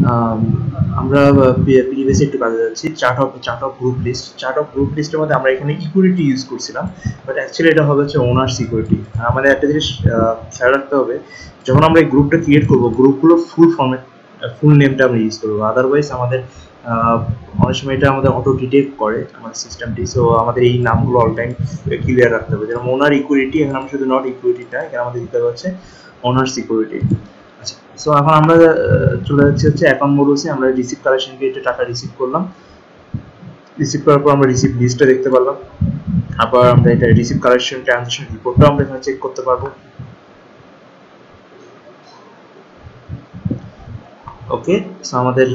আম, আমরা প্রিভিয়াসে একটু কাজে যাচ্ছি। চার্ট অফ গ্রুপ লিস্টের মধ্যে আমরা এখানে ইকুইটি ইউজ করছিলাম, বাট অ্যাকচুয়ালি এটা হবে হচ্ছে ওনার সিকিউরিটি। আমাদের একটা জিনিস খেয়াল রাখতে হবে, যখন আমরা এই গ্রুপটা ক্রিয়েট করবো, গ্রুপগুলো ফুল নেমটা আমরা ইউজ করবো, আদারওয়াইজ আমাদের অনেক সময় এটা আমাদের অটো ডিটেক্ট করে আমাদের সিস্টেমটি। সো আমাদের এই নামগুলো অল টাইম ক্লিয়ার রাখতে হবে। যেমন ওনার ইকুইটি, এখানে আমরা শুধু নট ইকুইটিটা, এখানে আমাদের দিতে হচ্ছে ওনার সিকিউরিটি। আচ্ছা, সো এখন আমরা চলে যাচ্ছি হচ্ছে অ্যাকাউন্ট মডিউলসে। আমরা রিসিভ কালেকশন গেটে টাকা রিসিভ করলাম। রিসিভ করার পর আমরা রিসিভ লিস্টটা দেখতে পারলাম। আবার আমরা এটা রিসিভ কালেকশন ট্রানজাকশন রিপোর্টটা আমরা এখানে চেক করতে পারবো। ওকে, সো আমাদের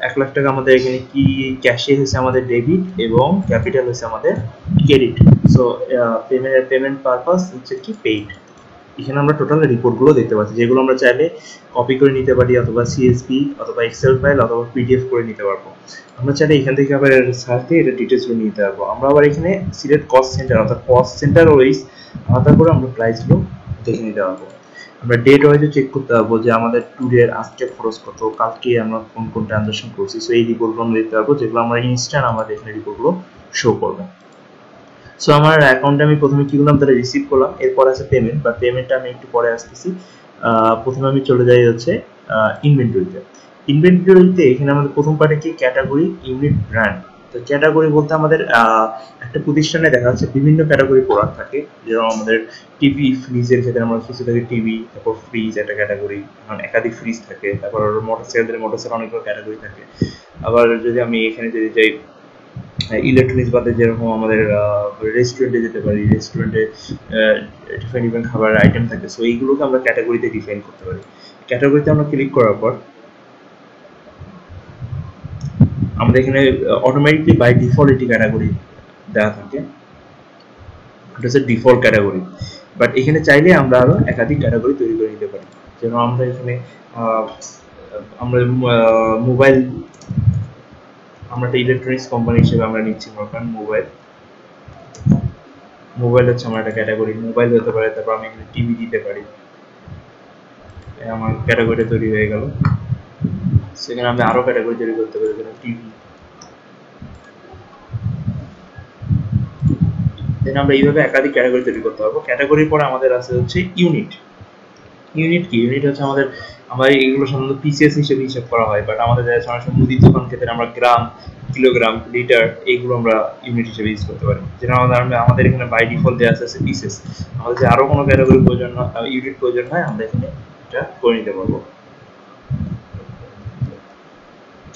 1 লাখ টাকা আমাদের এখানে কি ক্যাশে হয়েছে আমাদের ডেবিট, এবং ক্যাপিটাল হয়েছে আমাদের ক্রেডিট। সো পেমেন্ট পারপাস হচ্ছে কি পেইড। এখানে আমরা টোটাল রিপোর্টগুলো দেখতে পাচ্ছি, যেগুলো আমরা চাইলে কপি করে নিতে পারি, অথবা সিএসভি অথবা এক্সেল ফাইল অথবা পিডিএফ করে নিতে পারবো। আমরা চাইলে এখান থেকে আবার সার্চ দিয়ে এটা ডিটেলসগুলো নিতে পারবো। আমরা আবার এখানে সিলেক্ট কস্ট সেন্টার, অর্থাৎ কস্ট সেন্টার ওয়াইজ আলাদা করে আমরা প্রাইসগুলো দেখে নিতে পারবো। আমরা ডেট ওয়াইজও চেক করতে পারবো যে আমাদের ট্যুরের আজকে খরচ কত, কালকে আমরা কোন কোন ট্রানজাকশন করছি। সো এই রিপোর্টগুলো আমরা দেখতে পারবো, যেগুলো আমরা ইনস্ট্যান্ট আমাদের এখানে রিপোর্টগুলো শো করবে। সো আমার অ্যাকাউন্টে আমি প্রথমে কি করলাম, তাহলে রিসিভ করলাম। এরপর আছে পেমেন্ট, বা পেমেন্টটা আমি একটু পরে আসতেছি। প্রথমে আমি চলে যাই হচ্ছে ইনভেন্টরিতে। ইনভেন্টরিতে এখানে আমাদের প্রথম পার্টে কি ক্যাটাগরি, ইউনিট, ব্র্যান্ড। তো ক্যাটাগরি বলতে আমাদের একটা প্রতিষ্ঠানে দেখা যাচ্ছে বিভিন্ন ক্যাটাগরি প্রোডাক্ট থাকে। যেমন আমাদের টিভি, ফ্রিজের ক্ষেত্রে আমরা কিছু থাকে টিভি, তারপর ফ্রিজ একটা ক্যাটাগরি, কারণ একাধিক ফ্রিজ থাকে। তারপর মোটরসাইকেল অনেকগুলো ক্যাটাগরি থাকে। আবার যদি আমি এখানে যদি যাই ইলেকট্রনিক্স বাদে, যেরকম আমাদের রেস্টুরেন্টে যেতে পারি, রেস্টুরেন্টে ডিফারেন্ট খাবার আইটেম থাকে। সো এইগুলোকে আমরা ক্যাটাগরিতে ডিফাইন করতে পারি। ক্যাটাগরিতে আমরা ক্লিক করার পর আমাদের এখানে অটোমেটিকলি বাই ডিফল্ট এটি ক্যাটাগরি দেওয়া থাকে, এটা হচ্ছে ডিফল্ট ক্যাটাগরি। বাট এখানে চাইলে আমরা আরো একাধিক ক্যাটাগরি তৈরি করে নিতে পারি। যেমন আমরা এখানে আমরা মোবাইল, আমরা একটা ইলেকট্রনিক্স কোম্পানি হিসেবে আমরা নিচ্ছি, কারণ মোবাইল হচ্ছে আমার একটা ক্যাটাগরি, মোবাইল হতে পারে। তারপর আমি এখানে টিভি দিতে পারি, আমার ক্যাটাগরি তৈরি হয়ে গেল। সেখানে আমি আরো ক্যাটাগরি তৈরি করতে পারি, যেমন টিভি। দেন আমরা এইভাবে একাধিক ক্যাটাগরি তৈরি করতে পারবো। ক্যাটাগরির পরে আমাদের আছে হচ্ছে ইউনিট। ইউনিট কি? ইউনিট হচ্ছে আমাদের এগুলো সাধারণত পিসিএস হিসেবে হিসাব করা হয়, বাট আমাদের অনেক সময় মুদির দোকান ক্ষেত্রে আমরা গ্রাম, কিলোগ্রাম, লিটার এইগুলো আমরা ইউনিট হিসেবে ইউজ করতে পারি। যেটা আমাদের এখানে বাই ডিফল্ট দেওয়া আছে পিসেস। আমাদের যে আরো কোনো ক্যাটাগরি প্রয়োজন হয়, ইউনিট প্রয়োজন হয়, আমরা এখানে এটা করে নিতে পারবো।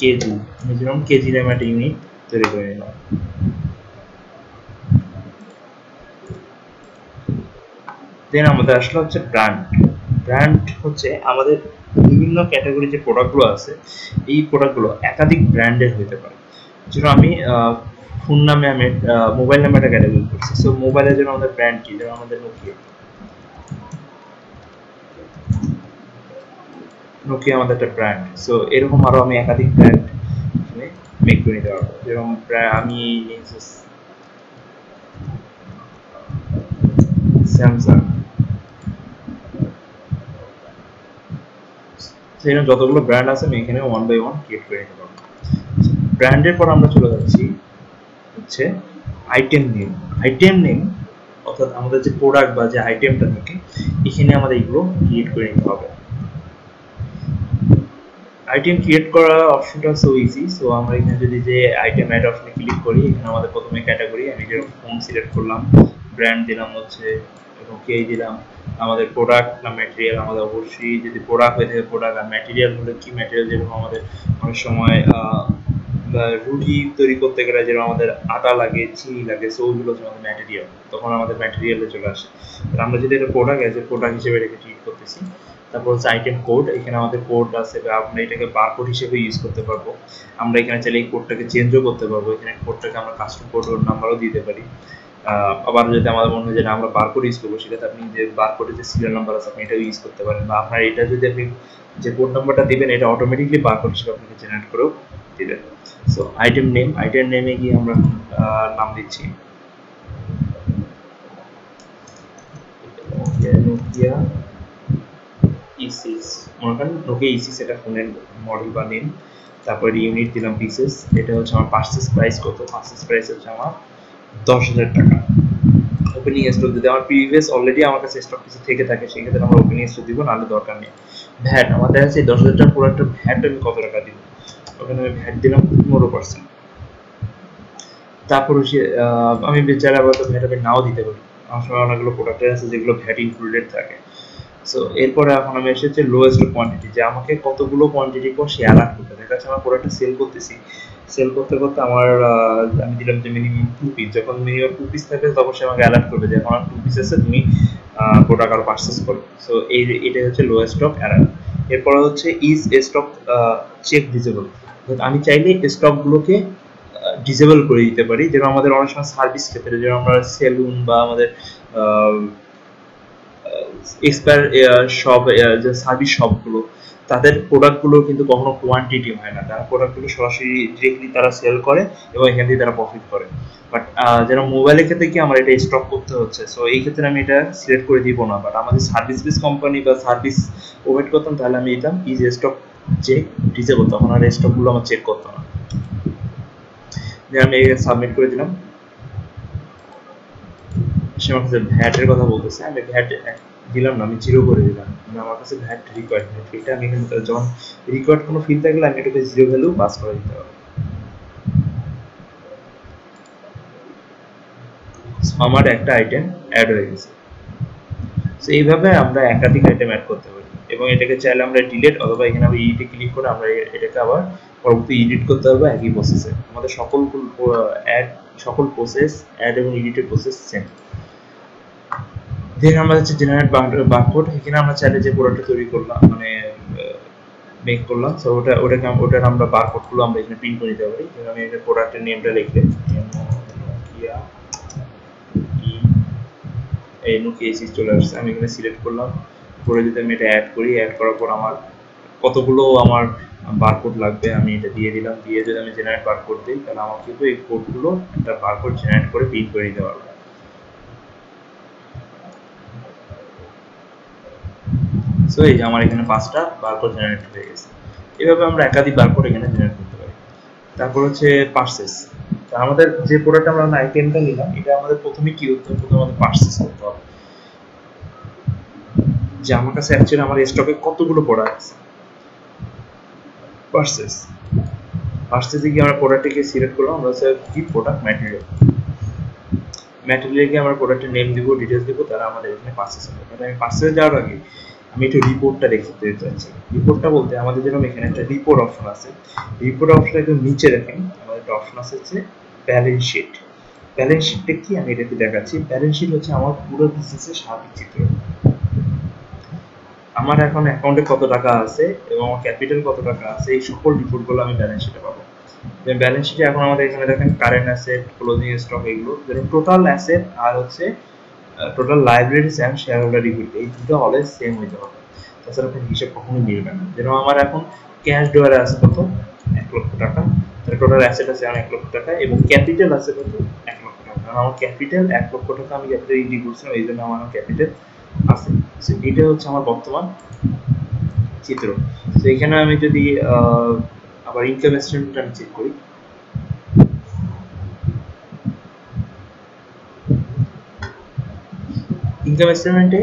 কেজি, যেরকম কেজি নামে একটা ইউনিট তৈরি করে নিলাম। দেন আমাদের আসলে হচ্ছে ব্র্যান্ড। ব্র্যান্ড হচ্ছে আমাদের বিভিন্ন ক্যাটাগরি যে প্রোডাক্টগুলো আছে, এই প্রোডাক্টগুলো একাধিক ব্র্যান্ডের হতে পারে। যেমন আমি ফোন নামে, আমি মোবাইল নামে একটা ক্যাটাগরি করছি। সো মোবাইলের জন্য আমাদের ব্র্যান্ড কি? যেমন আমাদের নোকিয়া আমাদের একটা ব্র্যান্ড। সো এরকম আরো আমি একাধিক ব্র্যান্ড মেক করে নিতে পারবো। যেরকম আমি স্যামসাং, সেখানে যতগুলো ব্র্যান্ড আছে আমি এখানে ওয়ান বাই ওয়ান ক্রিয়েট করে নিতে পারবো। ব্র্যান্ডের পর আমরা চলে যাচ্ছি হচ্ছে আইটেম নেম। আইটেম নেম অর্থাৎ আমাদের যে প্রোডাক্ট বা যে আইটেমটা থাকে, এখানে আমাদের এগুলো ক্রিয়েট করে নিতে হবে। আইটেম ক্রিয়েট করার অপশনটা সো ইজি। সো আমরা এখানে যদি যে আইটেম অ্যাড অপশনে ক্লিক করি, এখানে আমাদের প্রথমে ক্যাটাগরি, আমি যেরকম ফোন সিলেক্ট করলাম, ব্র্যান্ড দিলাম হচ্ছে ওকে দিলাম, আমাদের প্রোডাক্ট না ম্যাটেরিয়াল, আমাদের অবশ্যই যদি প্রোডাক্ট হয়ে থাকে প্রোডাক্ট, আর ম্যাটেরিয়াল হলে কি ম্যাটেরিয়াল, যেরকম আমাদের অনেক সময় রুটি তৈরি করতে গেলে যেরকম আমাদের আটা লাগে, চিনি লাগে, সো ওইগুলো হচ্ছে আমাদের ম্যাটেরিয়াল, তখন আমাদের ম্যাটেরিয়ালে চলে আসে। আমরা যদি এটা প্রোডাক্ট এজ এ প্রোডাক্ট হিসেবে এটাকে ট্রিট করতেছি। তারপর হচ্ছে আইটেম কোড, এখানে আমাদের কোড আছে, আমরা এটাকে বারকোড হিসেবে ইউজ করতে পারবো। আমরা এখানে চাইলে এই কোডটাকে চেঞ্জও করতে পারবো, এখানে কোডটাকে আমরা কাস্টম কোড নাম্বারও দিতে পারি। আবার যদি আমাদের মনে হয় যে আমরা বারকোড ইউজ করবো, সেটাতে আপনি যে বারকোডের যে সিরিয়াল নাম্বার আছে আপনি এটাও ইউজ করতে পারেন, বা আপনার এটা যদি আপনি যে কোড নাম্বারটা দিবেন এটা অটোমেটিকলি বারকোড হিসেবে আপনাকে জেনারেট করেও দিবেন। সো আইটেম নেমে গিয়ে আমরা নাম দিচ্ছি নোকিয়া E6 মনে করেন নোকিয়া E6 এটা ফোনের মডেল বা নেম, তারপর ইউনিট দিলাম পিসেস। এটা হচ্ছে আমার পারচেজ প্রাইস কত, পারচেজ প্রাইস হচ্ছে আমার 10,000 টাকা। ওপেনিং স্টক যদি আমার প্রিভিয়াস অলরেডি আমার কাছে স্টক কিছু থেকে থাকে সেক্ষেত্রে আমরা ওপেনিং স্টক দিব, নাহলে দরকার নেই। ভ্যাট আমার দেখা যাচ্ছে 10,000 টাকা পুরো একটা ভ্যাট আমি কত টাকা দিব, ওখানে আমি ভ্যাট দিলাম 15%। তারপর হচ্ছে আমি চাইলে আবার তো ভ্যাট আমি নাও দিতে পারি, আমার সময় অনেকগুলো প্রোডাক্ট আছে যেগুলো ভ্যাট ইনক্লুডেড থাকে। সো এরপরে এখন আমি এসেছি লোয়েস্ট কোয়ান্টিটি, যে আমাকে কতগুলো কোয়ান্টিটি পর সে অ্যালার্ট করতে দেখা যাচ্ছে আমার প্রোডাক্টটা সেল করতেছি, সেল করতে করতে আমার আমি দিলাম যে মিনিমাম 2 পিস, যখন মিনিমাম 2 পিস থাকে তখন সে আমাকে অ্যালার্ট করবে যে এখন আমার 2 পিস আছে, তুমি প্রোডাক্ট আরো পারচেজ করো। সো এটা হচ্ছে লোয়েস্ট স্টক অ্যালার্ট। এরপরে হচ্ছে ইজ স্টক চেক ডিসেবল, আমি চাইলে স্টকগুলোকে ডিসেবল করে দিতে পারি, যেমন আমাদের অনেক সময় সার্ভিস ক্ষেত্রে যেমন আমরা সেলুন বা আমাদের এক্সপায়ার শপ, যে সার্ভিস শপগুলো, তাদের প্রোডাক্টগুলো কিন্তু কখনো কোয়ান্টিটি হয় না, তারা প্রোডাক্টগুলো সরাসরি ডিরেক্টলি তারা সেল করে এবং এখান থেকে তারা প্রফিট করে। বাট যেন মোবাইলের ক্ষেত্রে কি আমার এটা স্টক করতে হচ্ছে, সো এই ক্ষেত্রে আমি এটা সিলেক্ট করে দিব না। বাট আমাদের সার্ভিস বেস কোম্পানি বা সার্ভিস প্রোভাইড করতাম তাহলে আমি দিতাম ইজ স্টক চেক ডিসেবল, তখন আর স্টকগুলো আমার চেক করতাম না। আমি সাবমিট করে দিলাম। সে আমার কাছে ভ্যাটের কথা বলতেছে, আমি ভ্যাট দিলাম না, আমি 0 করে দিলাম, আমার কাছে ভ্যাট রিকোয়ার্ড এটা আমি এখানে যখন রিকোয়ার্ড কোনো ফিল থাকলে আমি এটাকে 0 ভ্যালু পাস করে দিতে হবে। আমার একটা আইটেম অ্যাড হয়ে গেছে। সো এইভাবে আমরা একাধিক আইটেম অ্যাড করতে পারি এবং এটাকে চাইলে আমরা ডিলিট অথবা এখানে আমরা এডিটে ক্লিক করে আমরা এটাকে আবার পরবর্তী এডিট করতে পারবো একই প্রসেসে। আমাদের সকল প্রসেস অ্যাড এবং এডিটের প্রসেস সেম। দেন আমরা হচ্ছে জেনারেট বারকোড, এখানে আমরা চাইলে যে প্রোডাক্টটা তৈরি করলাম মানে মেক করলাম, সো ওটার আমরা বারকোডগুলো আমরা এখানে প্রিন্ট করে দিতে পারি। যেমন আমি এটা প্রোডাক্টের নেমটা লিখলে নোকিয়া E6 চলে আসছে, আমি এখানে সিলেক্ট করলাম করে যদি আমি এটা অ্যাড করি, অ্যাড করার পর আমার কতগুলো আমার বারকোড লাগবে আমি এটা দিয়ে দিলাম, দিয়ে যদি আমি জেনারেট বারকোড দিই তাহলে আমার কিন্তু এই কোডগুলো একটা বারকোড জেনারেট করে প্রিন্ট করে দিতে পারবো। সো এই যে আমার এখানে 5টা বারকোড জেনারেট হয়ে গেছে। এভাবে আমরা একাধিক বারকোড এখানে জেনারেট করতে পারি। তারপর হচ্ছে পারচেজ, আমাদের যে প্রোডাক্ট আমরা আইটেমটা নিলাম এটা আমাদের প্রথমে কি করতে হবে, প্রথমে আমাদের পারচেজ করতে হবে যে আমার কাছে অ্যাকচুয়ালি আমার স্টকে কতগুলো প্রোডাক্ট আছে। পারচেজে গিয়ে আমরা প্রোডাক্টটাকে সিলেক্ট করলাম, আমরা হচ্ছে কি প্রোডাক্ট ম্যাটেরিয়ালকে আমরা প্রোডাক্টের নেম দিব, ডিটেইলস দিব, তারা আমাদের এখানে পারচেজ হবে। মানে আমি পারচেজে যাওয়ার আগে আমি একটু রিপোর্টটা দেখতে চাচ্ছি। রিপোর্টটা বলতে আমাদের যেরকম এখানে একটা রিপোর্ট অপশন আছে, রিপোর্ট অপশনটা একটু নিচে দেখেন আমাদের একটা অপশন আছে হচ্ছে ব্যালেন্স শিট। ব্যালেন্স শিটটা কি আমি এটাকে দেখাচ্ছি। ব্যালেন্স শিট হচ্ছে আমার পুরো বিজনেসের সার্বিক চিত্র, আমার এখন অ্যাকাউন্টে কত টাকা আছে এবং আমার ক্যাপিটাল কত টাকা আছে, এই সকল রিপোর্টগুলো আমি ব্যালেন্স শিটে পাবো। ব্যালেন্স শিটে এখন আমাদের এখানে দেখেন কারেন্ট অ্যাসেট, ক্লোজিং স্টক, এগুলো যেন টোটাল অ্যাসেট আর হচ্ছে total liabilities and shareholder equity, এই দুটো অলওয়েজ সেম হইতে হবে, তাছাড়া আপনার হিসাব কখনোই মিলবে না। যেন আমার এখন ক্যাশ ডোয়ারে আছে কত 1 লক্ষ টাকা, তাহলে টোটাল অ্যাসেট আছে আমার 1 লক্ষ টাকা এবং ক্যাপিটাল আছে কত 1 লক্ষ টাকা, কারণ আমার ক্যাপিটাল 1 লক্ষ টাকা আমি ক্যাপিটাল ইনক্লুড করছিলাম, এই জন্য আমার ক্যাপিটাল আছে। সো এটা হচ্ছে আমার বর্তমান চিত্র। তো এখানে আমি যদি আবার ইনকাম স্টেটমেন্টটা আমি চেক করি, ইনকাম স্টেটমেন্টে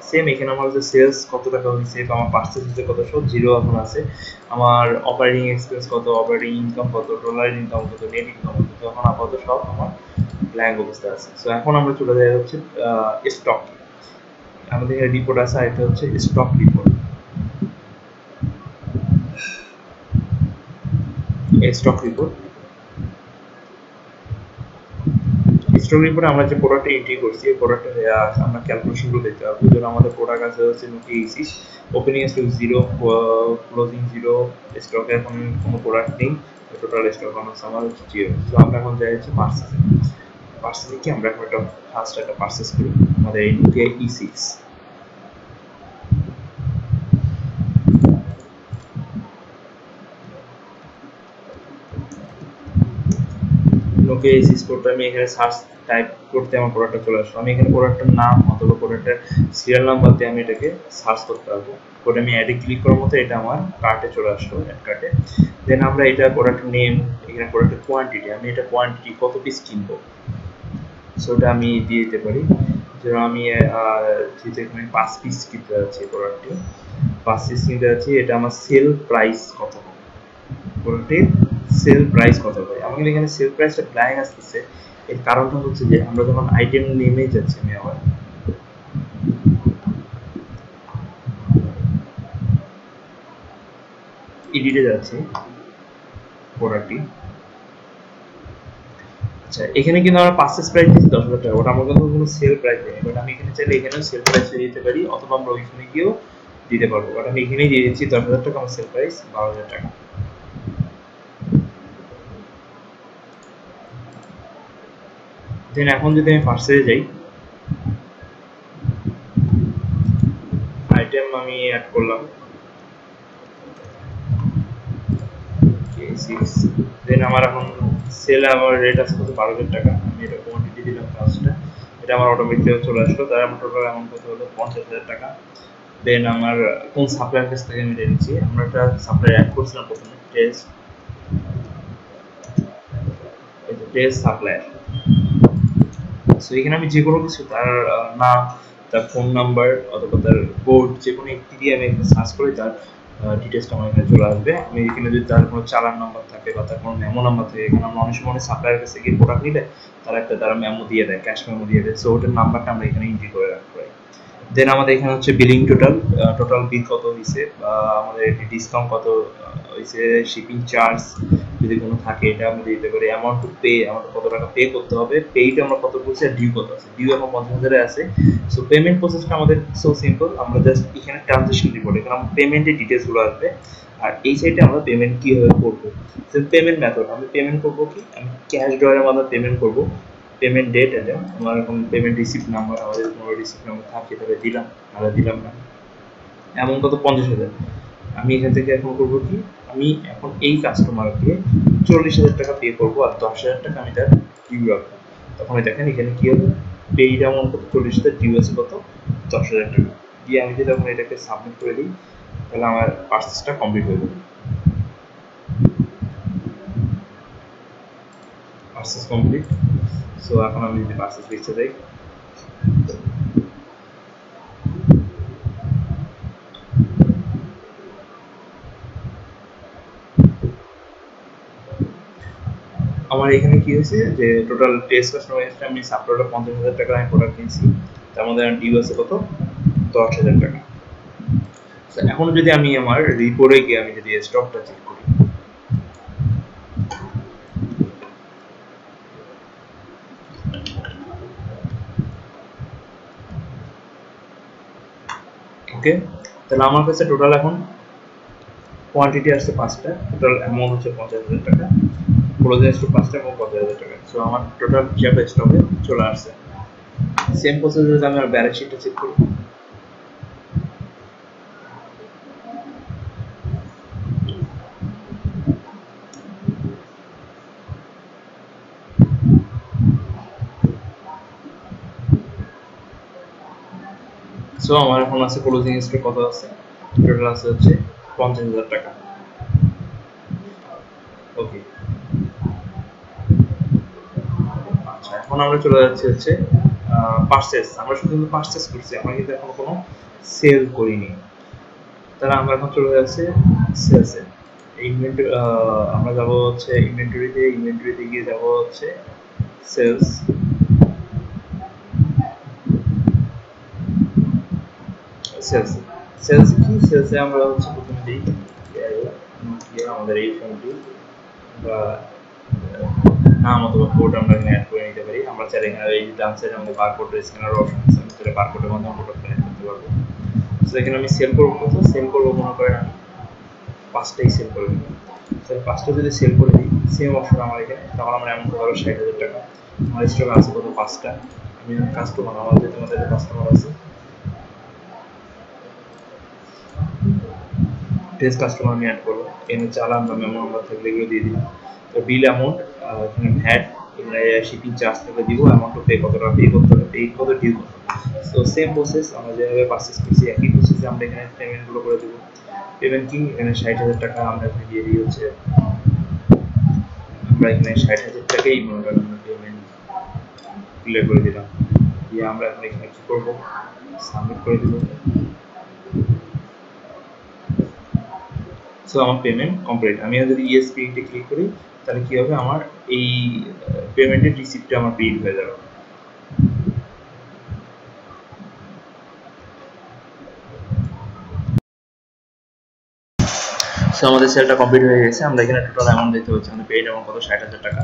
সেম এখানে আমার যে সেলস কত টাকা হয়েছে, আমার পার্সেন্ট হচ্ছে কত, সব 0 এখন আছে। আমার অপারেটিং এক্সপেন্স কত, অপারেটিং ইনকাম কত, টোটাল ইনকাম কত, নেট ইনকাম কত, তো এখন আপাতত সব আমার ব্ল্যাঙ্ক অবস্থায় আছে। সো এখন আমরা চলে যাই হচ্ছে স্টক, আমাদের এখানে রিপোর্ট আছে, আর এটা হচ্ছে স্টক রিপোর্ট। স্টক রিপোর্ট রিপোর্টে আমরা যে প্রোডাক্টটা এন্ট্রি করছি এই প্রোডাক্টে আমরা ক্যালকুলেশনগুলো দেখতে পাবো। যেমন আমাদের প্রোডাক্ট আছে হচ্ছে Nokia E6, opening stock 0, closing 0, স্টকে এখন কোনো প্রোডাক্ট নেই, টোটাল স্টক আমার হচ্ছে 0। তো আমরা এখন যাই হচ্ছে পার্সেসে কি আমরা এখন একটা ফার্স্ট একটা পার্সেস করি আমাদের এই নোকিয়া E6। ওকে এই স্টোরটা আমি এখানে সার্চ টাইপ করতে আমার প্রোডাক্টটা চলে আসলো। আমি এখানে প্রোডাক্টের নাম অথবা প্রোডাক্টের সিরিয়াল নাম্বার দিয়ে আমি এটাকে সার্চ করতে পারবো। করে আমি অ্যাডে ক্লিক করার মতো এটা আমার কার্টে চলে আসলো, অ্যাড কার্টে। দেন আমরা এটা প্রোডাক্ট নেম, এখানে প্রোডাক্টের কোয়ান্টিটি, আমি এটা কোয়ান্টিটি কত পিস কিনবো সো ওটা আমি দিয়ে দিতে পারি। যেমন আমি যেহেতু এখানে 5 পিস কিনতে যাচ্ছি প্রোডাক্টটি, 5 পিস কিনতে যাচ্ছি, এটা আমার সেল প্রাইস কত হবে, প্রোডাক্টের সেল প্রাইস কত হবে। আমাদের এখানে সেল প্রাইসটা ব্ল্যাঙ্ক আসতেছে, এর কারণটা হচ্ছে যে আমরা যখন আইটেম নেমে যাচ্ছি, আমি আবার এডিটে যাচ্ছি প্রোডাক্টটি। আচ্ছা, এখানে কিন্তু আমরা পারচেজ প্রাইস দিচ্ছি 10,000 টাকা, ওটা আমার কিন্তু কোনো সেল প্রাইস নেই। বাট আমি এখানে চাইলে এখানেও সেল প্রাইস দিতে পারি, অথবা আমরা ওইখানে গিয়েও দিতে পারবো। বাট আমি এখানেই দিয়ে দিচ্ছি 10,000 টাকা, আমার সেল প্রাইস 12,000 টাকা। দেন এখন যদি আমি পারচেজে যাই, আইটেম আমি অ্যাড করলাম দেন আমার এখন সেল আমার রেট আছে কত, 12,000 টাকা। আমি এটা কোয়ান্টিটি দিলাম ফার্স্টে, এটা আমার অটোমেটিক চলে আসলো। তার আমার টোটাল অ্যামাউন্ট কত হলো, 50,000 টাকা। দেন আমার কোন সাপ্লায়ার কাছ থেকে আমি নিচ্ছি, আমরা একটা সাপ্লায়ার অ্যাড করছিলাম প্রথমে, টেস্ট সাপ্লায়ার। সো এখানে আমি যে কোনো কিছু তার নাম, তার ফোন নাম্বার অথবা তার কোড যে কোনো একটি দিয়ে আমি এখানে সার্চ করে তার ডিটেলসটা আমার এখানে চলে আসবে। আমি এখানে যদি তার কোনো চালান নাম্বার থাকে বা তার কোনো মেমো নাম্বার থাকে, এখানে আমরা অনেক সময় সাপ্লায়ার কাছে গিয়ে প্রোডাক্ট নিলে তারা মেমো দিয়ে দেয়, ক্যাশ মেমো দিয়ে দেয়। সো ওটার নাম্বারটা আমরা এখানে এন্ট্রি করে রাখতে পারি। দেন আমাদের এখানে হচ্ছে বিলিং টোটাল বিল কত হয়েছে, আমাদের ডিসকাউন্ট কত হয়েছে, শিপিং চার্জ যদি কোনো থাকে এটা আমরা দিতে পারি, অ্যামাউন্ট টু পে, আমাদের কত টাকা পে করতে হবে, পেইটা আমরা কত করছি, আর ডিউ কত আছে, ডিউ এখন 50,000 আছে। সো পেমেন্ট প্রসেসটা আমাদের সো সিম্পল, আমরা জাস্ট এখানে ট্রানজাকশন রিপোর্ট, এখানে আমরা পেমেন্টের ডিটেলসগুলো আসবে, আর এই সাইডে আমরা পেমেন্ট কিভাবে করবো, পেমেন্ট মেথড আমি পেমেন্ট করবো কি, আমি ক্যাশ ড্রয়ের মাধ্যমে পেমেন্ট করবো। পেমেন্ট ডেট এটা আমার এখন পেমেন্ট রিসিপ্ট নাম্বার, আমাদের কোনো রিসিপ্ট নাম্বার থাকে তাহলে দিলাম, আর দিলাম না। এমন কত 50,000, আমি এখান থেকে এখন করবো কি, আমি এখন এই কাস্টমারকে 40,000 টাকা পে করবো, আর 10,000 টাকা আমি তার ডিউ রাখবো। তখন দেখেন এখানে কি হবে, পেইড অ্যামাউন্ট কত, 40,000, ডিউ আছে কত, 10,000 টাকা। দিয়ে আমি যদি তখন এটাকে সাবমিট করে দিই, তাহলে আমার পার্সেসটা কমপ্লিট হয়ে যাবে। Purchase complete. সো এখন আমি যদি পার্সেস লিখতে যাই, আমার এখানে কি হয়েছে যে টোটাল টেস্ট কাস্টমার আমি সাপ্লায়ারটা 50,000 টাকা আমি প্রোডাক্ট কিনছি, তার মধ্যে ডিউ আছে কত, 10,000 টাকা। এখন যদি আমি আমার রিপোর্টে গিয়ে আমি যদি স্টকটা চেক করি, ওকে, তাহলে আমার কাছে টোটাল এখন কোয়ান্টিটি আসছে 5টা, টোটাল অ্যামাউন্ট হচ্ছে 50,000 টাকা, ক্লোজিং স্টক 5টা এবং 50,000 টাকা। সো আমার টোটাল হিসাবে স্টকে চলে আসছে। সেম প্রসেস যদি আমি আমার ব্যালেন্স শিটটা চেক করি, সো আমার এখন আছে ক্লোজিং স্টক কত আছে, টোটাল আছে হচ্ছে 50,000 টাকা। ওকে, আচ্ছা এখন আমরা চলে যাচ্ছি হচ্ছে পারচেজ। আমরা শুধু পারচেজ করছি, আমরা কিন্তু এখন কোনো সেল করিনি। তাহলে আমরা এখন চলে যাচ্ছি সেলসে। ইনভেন্টরি, আমরা যাব হচ্ছে ইনভেন্টরিতে গিয়ে যাব হচ্ছে সেলস। সেলস কি, সেলসে আমরা হচ্ছে প্রথমে দিই আমাদের এই ফোনটি বা নাম অথবা কোড আমরা এখানে অ্যাড করে নিতে পারি। আমরা চাইলে এখানে এই ডান সাইডে আমাদের বারকোড স্ক্যানার অপশন আছে, আমি চাইলে বারকোডের মাধ্যমে কোড স্ক্যান করতে পারবো। সো এখানে আমি সেল করবো, কত সেল করবো, মনে করেন আমি 5টাই সেল করে দিই। তাহলে 5টা যদি সেল করে দিই, সেম অপশন আমার এখানে, তখন আমরা এমন ধরো 60,000 টাকা, আমার স্টক আছে কত, 5টা। আমি কাস্টমার, আমাদের তোমাদের কাস্টমার আছে, টেস্ট কাস্টমার আমি অ্যাড করবো, এখানে চালান বা মেমো নাম্বার থাকলে এগুলো দিয়ে দিলাম। তো বিল অ্যামাউন্ট, এখানে ভ্যাট, এখানে আমরা শিপিং চার্জ থেকে দিব, অ্যামাউন্ট পে কত টাকা পে করতে হবে, পে কত ডিউ কত। সো সেম প্রসেস, আমরা যেভাবে পারচেজ করছি একই প্রসেসে আমরা এখানে পেমেন্টগুলো করে দেবো। পেমেন্ট কি, এখানে 60,000 টাকা আমরা এখানে দিয়ে দিই হচ্ছে, আমরা এখানে 60,000 টাকাই মনে করেন আমরা পেমেন্ট ক্লিয়ার করে দিলাম, দিয়ে আমরা এখন এখানে কি করবো, সাবমিট করে দিব। সো আমার পেমেন্ট কমপ্লিট। আমি যদি ইয়েস প্রিন্টে ক্লিক করি তাহলে কি হবে, আমার এই পেমেন্টের রিসিপ্টটা আমার প্রিন্ট হয়ে যাবে। সো আমাদের সেলটা কমপ্লিট হয়ে গেছে, আমরা এখানে টোটাল অ্যামাউন্ট দেখতে পাচ্ছি, আমাদের পেইড অ্যামাউন্ট কত, 60,000 টাকা।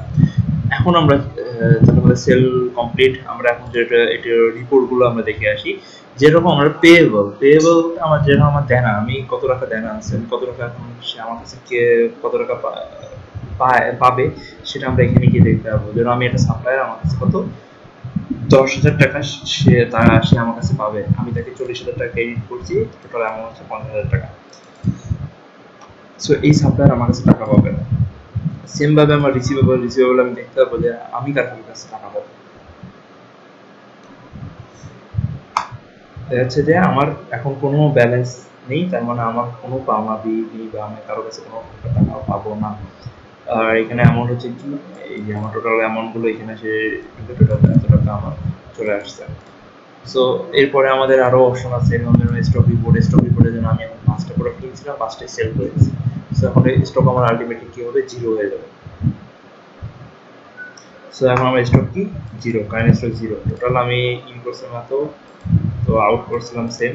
এখন আমরা তাহলে আমাদের সেল কমপ্লিট। আমরা এখন যেটা এটার রিপোর্টগুলো আমরা দেখে আসি। যেরকম আমরা পেয়েবল আমার যেরকম আমার দেনা, আমি কত টাকা দেনা আছে, আমি কত টাকা এখন সে আমার কাছে কে কত টাকা পাবে সেটা আমরা এখানে গিয়ে দেখতে পাবো। যেন আমি একটা সাপ্লায়ার, আমার কাছে কত 10,000 টাকা সে আমার কাছে পাবে, আমি তাকে 40,000 টাকা ক্রেডিট করছি, টোটাল অ্যামাউন্ট হচ্ছে 50,000 টাকা। সো এই সাপ্লায়ার আমার কাছে টাকা পাবে না। সেম ভাবে আমার রিসিভেবল আমি দেখতে পাবো যে আমি কার কাছে টাকা পাবো। দেখা যাচ্ছে যে আমার এখন কোনো ব্যালেন্স নেই, তার মানে আমার কোনো পাওনা দিই বা আমি কারো কাছে কোনো টাকা পাবো না। আর এখানে অ্যামাউন্ট হচ্ছে কি, এই যে আমার টোটাল অ্যামাউন্টগুলো এখানে সে টোটাল এত টাকা আমার চলে আসছে। সো এরপরে আমাদের আরো অপশন আছে, স্টক রিপোর্টের জন্য আমি এখন 5টা প্রোডাক্ট কিনছিলাম, 5টাই সেল করে দিয়েছি। সো এখন এই স্টক আমার আলটিমেটলি কি হবে, জিরো হয়ে যাবে। সো এখন আমার স্টক কি, zero, current stock zero. Total আমি ইন করছিলাম এত, তো আউট করছিলাম সেম,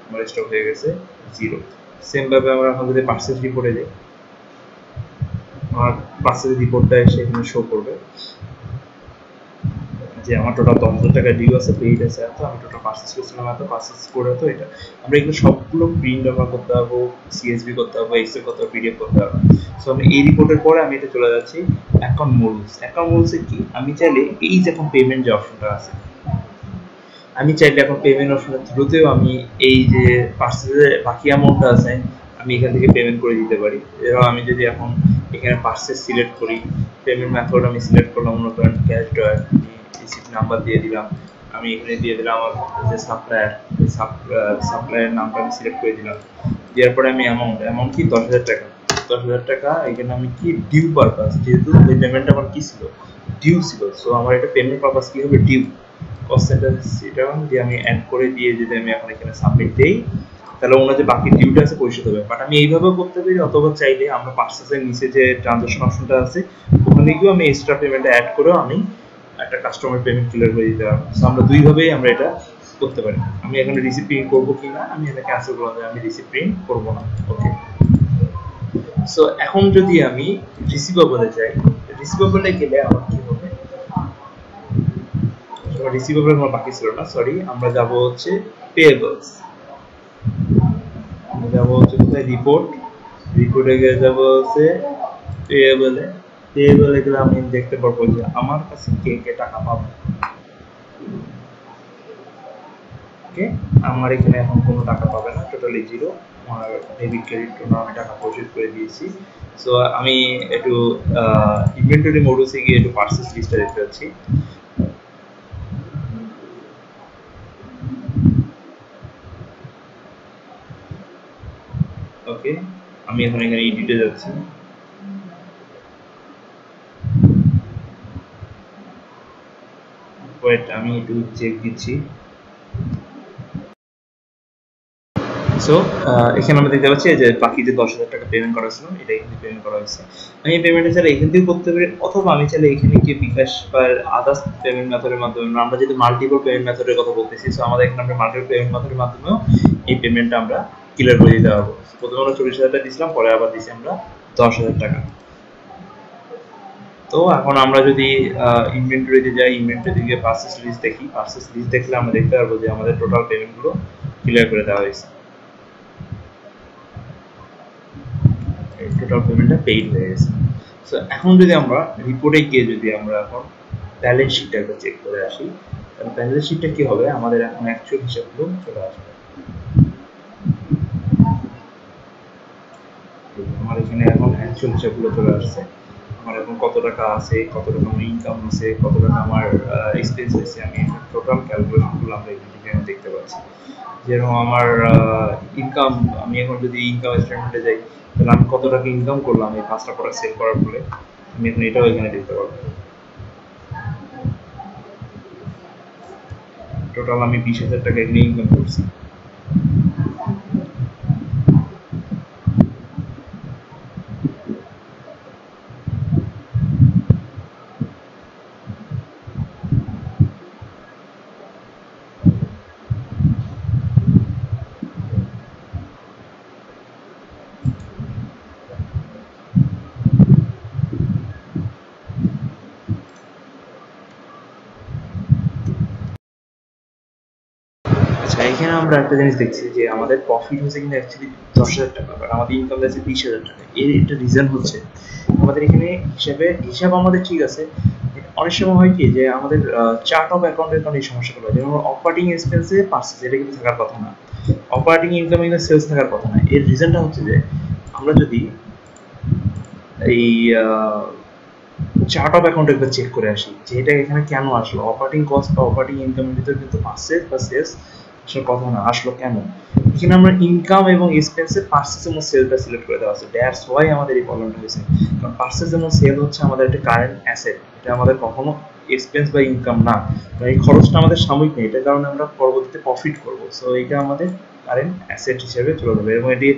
আমার স্টক হয়ে গেছে জিরো। সেম ভাবে আমরা এখন যদি পারচেজ রিপোর্টে যাই, আমার পারচেজ রিপোর্টটা এসে এখানে শো করবে যে আমার টোটাল 10,000 টাকা ডিউ আছে, পেইড আছে এত, আমি টোটাল পারচেজ করছিলাম এত, পারচেজ করে তো এটা আমরা এগুলো সবগুলো প্রিন্ট আমরা করতে পারবো, সিএসভি করতে পারবো, এক্সেল করতে পারবো, পিডিএফ করতে পারবো। সো আমি এই রিপোর্টের পরে আমি এটা চলে যাচ্ছি অ্যাকাউন্ট মোডসে কি, আমি চাইলে এই যে এখন পেমেন্ট যে অপশনটা আছে, আমি চাইলে এখন পেমেন্ট অপশনের থ্রুতেও আমি এই যে পার্সেলের বাকি অ্যামাউন্টটা আছে আমি এখান থেকে পেমেন্ট করে দিতে পারি। এছাড়াও আমি যদি এখন এখানে পার্সেস সিলেক্ট করি, পেমেন্ট মেথড আমি সিলেক্ট করলাম, মনে করেন ক্যাশ ড্রয়ার, রিসিপ্ট নাম্বার দিয়ে দিলাম, আমি এখানে দিয়ে দিলাম আমার যে সাপ্লায়ার, ওই সাপ্লায়ার নামটা আমি সিলেক্ট করে দিলাম। দেওয়ার পরে আমি অ্যামাউন্ট কি 10,000 টাকা, 10,000 টাকা এখানে আমি কি ডিউ পারপাস, যেহেতু ওই পেমেন্টটা আমার কি ছিল, ডিউ ছিল। সো আমার এটা পেমেন্ট পারপাস কি হবে, ডিউ সেটা দিয়ে আমি অ্যাড করে দিয়ে যদি আমি এখন এখানে সাবমিট দেই, তাহলে ওনার যে বাকি ডিউটা আছে পরিশোধ হবে। বাট আমি এইভাবেও করতে পারি, অথবা চাইলে আমরা পার্সেসের নিচে যে ট্রানজাকশন অপশনটা আছে ওখানে গিয়েও আমি এক্সট্রা পেমেন্টটা অ্যাড করেও আমি একটা কাস্টমার পেমেন্ট ক্লিয়ার করে দিতে পারবো। সো আমরা দুইভাবেই আমরা এটা করতে পারি। আমি এখানে রিসিপ্ট প্রিন্ট করবো কিনা আমি এটা ক্যান্সেল করলাম, আমি রিসিপ্ট প্রিন্ট করবো না। ওকে, সো এখন যদি আমি রিসিভেবলে যাই, রিসিভেবলে গেলে আমার কি হবে, রিসিভেবল আমার বাকি ছিল না, সরি, আমরা যাব হচ্ছে পেয়েবলস, আমরা যাব হচ্ছে কোথায়, রিপোর্টে গিয়ে যাব হচ্ছে পেয়েবলে গেলে আমি দেখতে পারবো যে আমার কাছে কে কে টাকা পাবে। ওকে, আমার এখানে এখন কোনো টাকা পাবে না, টোটালি জিরো, আমার ডেবিট ক্রেডিট কোনো আমি টাকা পরিশোধ করে দিয়েছি। সো আমি একটু ইনভেন্টরি মোডে গিয়ে একটু পার্সেস লিস্টটা দেখতে পাচ্ছি। ওকে, আমি এখন এখানে এডিটে যাচ্ছি, ওয়েট আমি একটু চেক দিচ্ছি। সো এখানে আমরা দেখতে পাচ্ছি যে বাকি যে 10,000 টাকা পেমেন্ট করা ছিল এটা এখানে পেমেন্ট করা হয়েছে। আমি এই পেমেন্টটা চাইলে এখান থেকে করতে পারি, অথবা আমি চাইলে এখানে গিয়ে বিকাশ বা আদার্স পেমেন্ট মেথডের মাধ্যমে, আমরা যেহেতু মাল্টিপল পেমেন্ট মেথডের কথা বলতেছি, সো আমাদের এখানে আমরা মাল্টিপল পেমেন্ট মেথডের মাধ্যমেও এই পেমেন্টটা আমরা ক্লিয়ার করে দিতে পারবো। প্রথমে আমরা 40,000 টাকা দিয়েছিলাম, পরে আবার দিয়েছি আমরা 10,000 টাকা। তো এখন আমরা যদি ইনভেন্টরিতে যাই, ইনভেন্টরি গিয়ে পারচেজ লিস্ট দেখি, পারচেজ লিস্ট দেখলে আমরা দেখতে পারবো যে আমাদের টোটাল পেমেন্টগুলো ক্লিয়ার করে দেওয়া হয়েছে, টোটাল পেমেন্টটা পেইড হয়ে গেছে। সো এখন যদি আমরা রিপোর্টে গিয়ে যদি আমরা এখন ব্যালেন্স শিটটা একবার চেক করে আসি, তাহলে ব্যালেন্স শিটটা কি হবে, আমাদের এখন অ্যাকচুয়াল হিসাবগুলো চলে আসবে। আমার এখানে এখন অ্যাকচুয়াল হিসাবগুলো চলে আসছে, আমার এখন কত টাকা আছে, কত টাকা আমার ইনকাম হয়েছে, কত টাকা আমার এক্সপেন্স হয়েছে, আমি টোটাল ক্যালকুলেশনগুলো আমরা এখানে দেখতে পাচ্ছি। যেরকম আমার ইনকাম, আমি এখন যদি ইনকাম স্টেটমেন্টে যাই তাহলে আমি কত টাকা ইনকাম করলাম এই 5টা প্রোডাক্ট সেল করার ফলে, আমি এখন এটাও এখানে দেখতে পারবো। টোটাল আমি 20,000 টাকা এখানে ইনকাম করছি। আচ্ছা, এখানে আমরা একটা জিনিস দেখছি যে আমাদের প্রফিট হচ্ছে কিন্তু অ্যাকচুয়ালি 10,000 টাকা, বাট আমাদের ইনকাম আছে 20,000 টাকা। এর একটা রিজন হচ্ছে আমাদের এখানে হিসাব আমাদের ঠিক আছে, অনেক সময় হয় কি যে আমাদের চার্ট অফ অ্যাকাউন্টের কারণে এই সমস্যাগুলো হয়। যেমন অপারেটিং এক্সপেন্সে পার্সেস, এটা কিন্তু থাকার কথা না, অপারেটিং ইনকাম কিন্তু সেলস থাকার কথা না। এর রিজনটা হচ্ছে যে আমরা যদি এই চার্ট অফ অ্যাকাউন্ট একবার চেক করে আসি যে এটা এখানে কেন আসলো, অপারেটিং কস্ট বা অপারেটিং ইনকামের ভিতরে কিন্তু পার্সেস বা সেলস আসার কথা না, আসলো কেন? এখানে আমরা ইনকাম এবং এক্সপেন্সের পার্সেস এবং সেলটা সিলেক্ট করে দেওয়া আছে। দ্যাটস ওয়াই আমাদের এই প্রবলেমটা হয়েছে। কারণ পার্সেস এবং সেল হচ্ছে আমাদের একটা কারেন্ট অ্যাসেট, এটা আমাদের কখনো এক্সপেন্স বা ইনকাম না। কারণ এই খরচটা আমাদের সাময়িক নেই, এটার কারণে আমরা পরবর্তীতে প্রফিট করবো। সো এটা আমাদের কারেন্ট অ্যাসেট হিসেবে চলে যাবে এবং এটি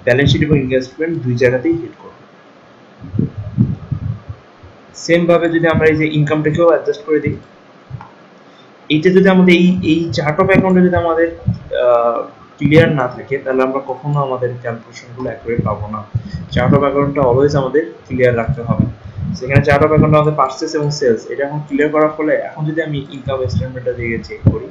ব্যালেন্স শিট এবং ইনকাম স্টেটমেন্ট দুই জায়গাতেই হিট করবে। সেম ভাবে যদি আমরা এই যে ইনকামটাকেও অ্যাডজাস্ট করে দিই, এইটা যদি আমাদের এই চার্ট অফ অ্যাকাউন্টে যদি আমাদের ক্লিয়ার না থাকে তাহলে আমরা কখনো আমাদের ক্যালকুলেশনগুলো অ্যাকুরেট পাবো না। চার্ট অফ অ্যাকাউন্টটা অলওয়েজ আমাদের ক্লিয়ার রাখতে হবে। সেখানে চার্ট অফ অ্যাকাউন্টে আমাদের পারচেস এবং সেলস এটা এখন ক্লিয়ার করার ফলে এখন যদি আমি ইনকাম স্টেটমেন্টটা দিয়ে চেক করি,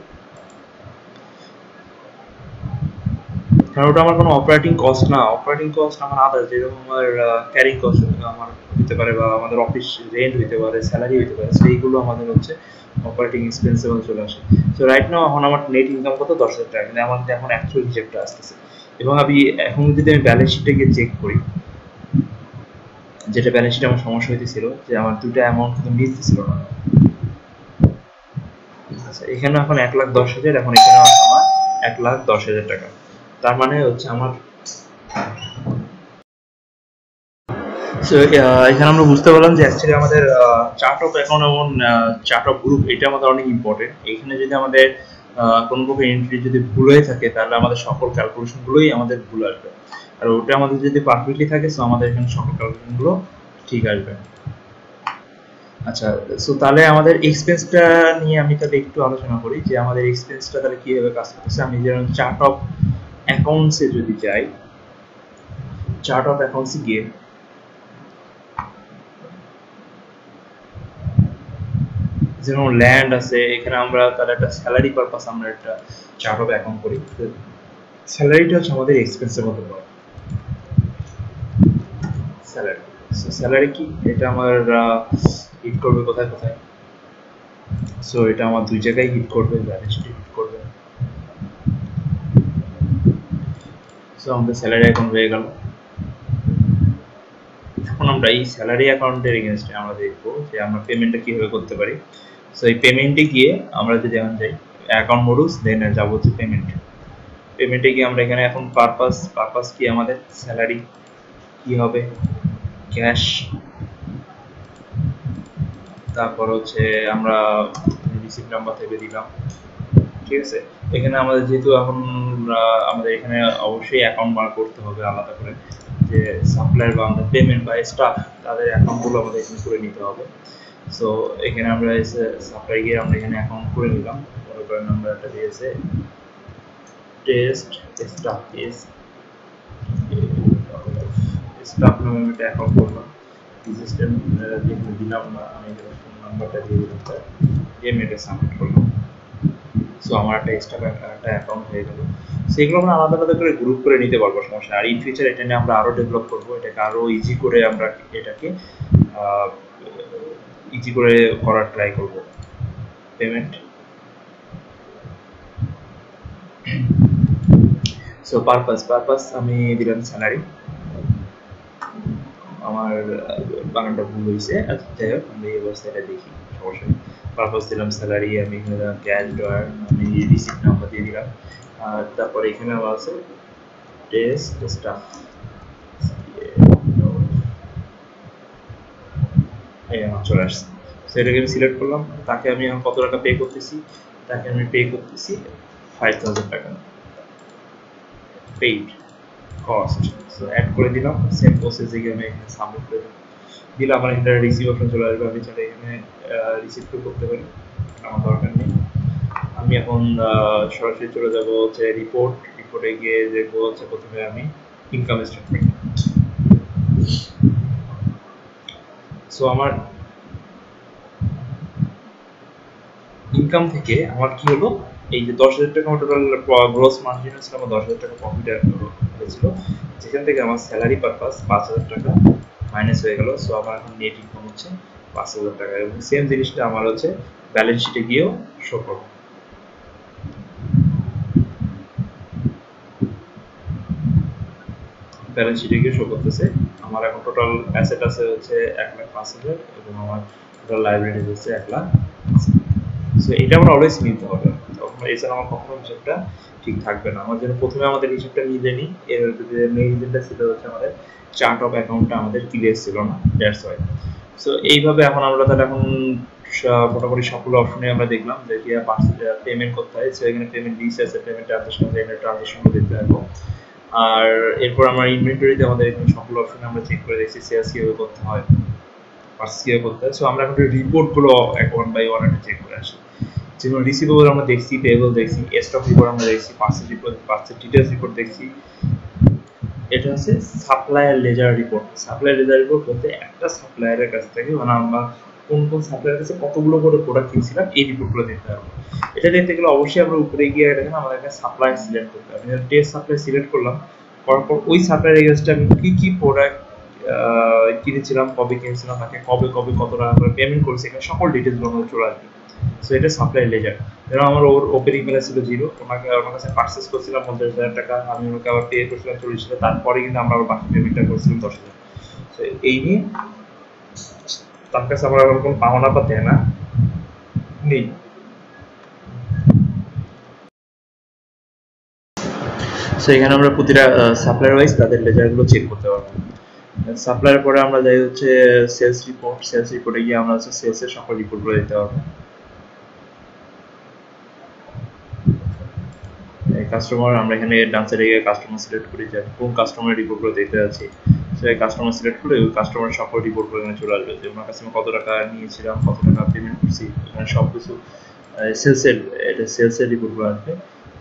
কারণ ওটা আমার কোনো অপারেটিং কস্ট না, অপারেটিং কস্ট আমার আদার, যেরকম আমার ক্যারিং কস্ট আমার হতে পারে বা আমাদের অফিস রেন্ট হতে পারে, স্যালারি হতে পারে, সেইগুলো আমাদের হচ্ছে অপারেটিং এক্সপেন্সে চলে আসে। সো রাইট নাও এখন আমার নেট ইনকাম কত 10,000 টাকা, কিন্তু আমার এখন অ্যাকচুয়াল হিসেবটা আসতেছে। এবং আমি এখন যদি আমি ব্যালেন্স শিটটা গিয়ে চেক করি, যেটা ব্যালেন্স শিটে আমার সমস্যা হইতেছিল যে আমার দুটো অ্যামাউন্ট কিন্তু মিলতেছিল না। আচ্ছা, এখানে এখন 1,10,000, এখন এখানে আমার 1,10,000 টাকা। তার মানে হচ্ছে আমার এখানে আমরা বুঝতে পারলাম যে অ্যাকচুয়ালি আমাদের চার্ট অফ অ্যাকাউন্ট এবং চার্ট অফ গ্রুপ এটা আমাদের অনেক ইম্পর্টেন্ট। এখানে যদি আমাদের কোনো প্রকার এন্ট্রি যদি ভুল হয়ে থাকে তাহলে আমাদের সকল ক্যালকুলেশনগুলোই আমাদের ভুল আসবে, আর ওটা আমাদের যদি পারফেক্টলি থাকে সো আমাদের এখানে সকল ক্যালকুলেশনগুলো ঠিক আসবে। আচ্ছা, সো তাহলে আমাদের এক্সপেন্সটা নিয়ে আমি তাহলে একটু আলোচনা করি যে আমাদের এক্সপেন্সটা তাহলে কিভাবে কাজ করতেছে। আমি যেমন চার্ট অফ অ্যাকাউন্টসে যদি যাই, চার্ট অফ অ্যাকাউন্টসে গিয়ে যেমন ল্যান্ড আছে, এখানে আমরা তাহলে একটা স্যালারি পারপাস আমরা একটা চার্ট অফ অ্যাকাউন্ট করি। স্যালারিটা হচ্ছে আমাদের এক্সপেন্সের মধ্যে পড়ে। স্যালারি, সো স্যালারি কি, এটা আমার হিট করবে কোথায় কোথায়? সো এটা আমার দুই জায়গায় হিট করবে, ব্যালেন্স শিটে হিট করবে। সো আমাদের স্যালারি অ্যাকাউন্ট হয়ে গেল। এখন আমরা এই স্যালারি অ্যাকাউন্টের এগেইনস্টে আমরা দেখবো যে আমরা পেমেন্টটা কিভাবে করতে পারি। সো এই পেমেন্টে গিয়ে আমরা যদি এখন যাই অ্যাকাউন্ট মডুলস, দেন যাব হচ্ছে পেমেন্ট। পেমেন্টে গিয়ে আমরা এখানে এখন পারপাস কি আমাদের স্যালারি কি হবে, ক্যাশ, তারপর হচ্ছে আমরা রিসিপ্ট নাম্বার থেকে দিলাম, ঠিক আছে। এখানে আমাদের যেহেতু এখন আমাদের এখানে অবশ্যই অ্যাকাউন্ট মার্ক করতে হবে আলাদা করে, যে সাপ্লায়ার বা আমাদের পেমেন্ট বা স্টাফ তাদের অ্যাকাউন্টগুলো আমাদের এখানে করে নিতে হবে। সো এখানে আমরা সাপ্লাই গিয়ে আমরা এখানে অ্যাকাউন্ট করে নিলাম, মনে করেন আমরা একটা দিয়েছে টেস্ট স্টাফ স্টাফ নামে একটা অ্যাকাউন্ট করলাম, সিস্টেম যেখানে দিলাম না আমি ফোন নাম্বারটা দিয়ে দিলাম, পেমেন্টে সাবমিট করলাম। সো আমার একটা এক্সট্রা একটা অ্যাকাউন্ট হয়ে গেল। সেগুলো আমরা আলাদা আলাদা করে গ্রুপ করে নিতে পারবো, সমস্যা। আর ইন ফিউচার এটা নিয়ে আমরা আরো ডেভেলপ করবো, এটাকে আরো ইজি করে আমরা এটাকে ইজি করে করার ট্রাই করব। পেমেন্ট, সো পারপাস আমি দিলাম স্যালারি, আমার বানানটা ভুল হয়েছে। আচ্ছা যাই হোক, আমি এই অবস্থাটা দেখি, সমস্যা নেই। পারপাস দিলাম স্যালারি, আমি এখানে দিলাম ক্যাশ ড্রয়ার, আমি রিসিপ্ট নাম্বার দিয়ে দিলাম। আর তারপরে এখানে আমার আছে টেস্ট স্টাফ, এই আমার চলে আসছে। সো এটাকে আমি সিলেক্ট করলাম। তাকে আমি এখন কত টাকা পে করতেছি, তাকে আমি পে করতেছি 5000 টাকা পেইড কস্ট। সো অ্যাড করে দিলাম, সেম প্রসেসে গিয়ে আমি এখানে সাবমিট করে দিলাম। আমার এখানে রিসিভ অপশন চলে আসবে, আমি চাইলে এখানে রিসিভ করতে পারি, আমার দরকার নেই। আমি এখন সরাসরি চলে যাব হচ্ছে রিপোর্টে গিয়ে দেখবো হচ্ছে প্রথমে আমি ইনকাম স্টেটমেন্ট। সো আমার ইনকাম থেকে আমার কি হলো, এই যে 10,000 টাকা আমার টোটাল গ্রোস মার্জিন ছিল, আমার 10,000 টাকা প্রফিট হয়েছিল, যেখান থেকে আমার স্যালারি পারপাস 5,000 টাকা মাইনাস হয়ে গেল। সো আমার এখন নেট ইনকাম হচ্ছে 5,000 টাকা, এবং সেম জিনিসটা আমার হচ্ছে ব্যালেন্স শিটে গিয়েও শো করবে। ব্যালেন্স শিটে গিয়ে শো করতেছে আমার এখন টোটাল অ্যাসেট আছে হচ্ছে 1,05,000 এবং আমার টোটাল লাইব্রেরি হচ্ছে 1,00,000। সো এটা আমরা অলওয়েজ নিতে হবে, তখন এছাড়া আমার কখনো হিসাবটা ঠিক থাকবে না। আমার জন্য প্রথমে আমাদের হিসাবটা নিয়ে নিই, এর মেইন রিজনটা ছিল হচ্ছে আমাদের চার্ট অফ অ্যাকাউন্টটা আমাদের ক্লিয়ার ছিল না, দ্যাটস ওয়াই। সো এইভাবে এখন আমরা তাহলে এখন মোটামুটি সবগুলো অপশনে আমরা দেখলাম যে কি পেমেন্ট করতে হয়। সো এখানে পেমেন্ট দিয়েছে আছে, পেমেন্ট ট্রানজাকশন, এখানে ট্রানজাকশনগুলো দেখতে পাবো। আর এরপর আমরা ইনভেন্টরিতে আমাদের এখানে সবগুলো অপশনে আমরা চেক করে দেখছি সেলস কিভাবে করতে হয়, পার্স কিভাবে করতে হয়। সো আমরা এখন রিপোর্টগুলো ওয়ান বাই ওয়ান একটা চেক করে আসি। যেমন রিসিভেবল আমরা দেখছি, পেয়েবল দেখছি, স্টক রিপোর্ট আমরা দেখছি, parcel report, parcel details report দেখছি। এটা হচ্ছে supplier ledger report. Supplier ledger report বলতে একটা সাপ্লায়ারের কাছ থেকে মানে আমরা কোন কোন সাপ্লায়ারের কাছে কতগুলো করে প্রোডাক্ট কিনছিলাম এই রিপোর্টগুলো দেখতে হবে। এটা দেখতে গেলে অবশ্যই আমরা উপরে গিয়ে দেখেন আমাদের কাছে সাপ্লায়ার সিলেক্ট করতে হবে। টেস্ট সাপ্লায়ার সিলেক্ট করলাম, করার পর ওই সাপ্লায়ার এগেইনস্টে আমি কি কি প্রোডাক্ট কিনেছিলাম, কবে কিনেছিলাম, তাকে কবে কবে কত টাকা করে পেমেন্ট করেছি, এখানে সকল ডিটেলসগুলো আমাদের চলে আসবে। সো এটা সাপ্লাই লেজার। যেমন আমার ওপেনিং ব্যালেন্স ছিল 0, ওনাকে আমার কাছে পারচেস করছিলাম 50,000 টাকা, আমি ওনাকে আবার পে করছিলাম 40,000, তারপরে কিন্তু আমরা আবার বাকি পেমেন্টটা করছিলাম 10,000। সো এই নিয়ে তার কাছে আমার আবার কোনো পাওনা বা দেনা নেই। সো এখানে আমরা প্রতিটা সাপ্লায়ার ওয়াইজ তাদের লেজারগুলো চেক করতে পারবো। সাপ্লায়ার পরে আমরা যাই হচ্ছে সেলস রিপোর্ট। সেলস রিপোর্টে গিয়ে আমরা হচ্ছে সেলসের সকল রিপোর্টগুলো দিতে হবে। কাস্টমার, আমরা এখানে ডান সাইডে গিয়ে কাস্টমার সিলেক্ট করি যে কোন কাস্টমারের রিপোর্টগুলো দিতে যাচ্ছি। সেই কাস্টমার সিলেক্ট করে ওই কাস্টমারের সকল রিপোর্টগুলো এখানে চলে আসবে, যে ওনার কাছে আমি কত টাকা নিয়েছিলাম, কত টাকা পেমেন্ট করছি, এখানে সব কিছু সেলসের, এটা সেলসের রিপোর্টগুলো আসবে।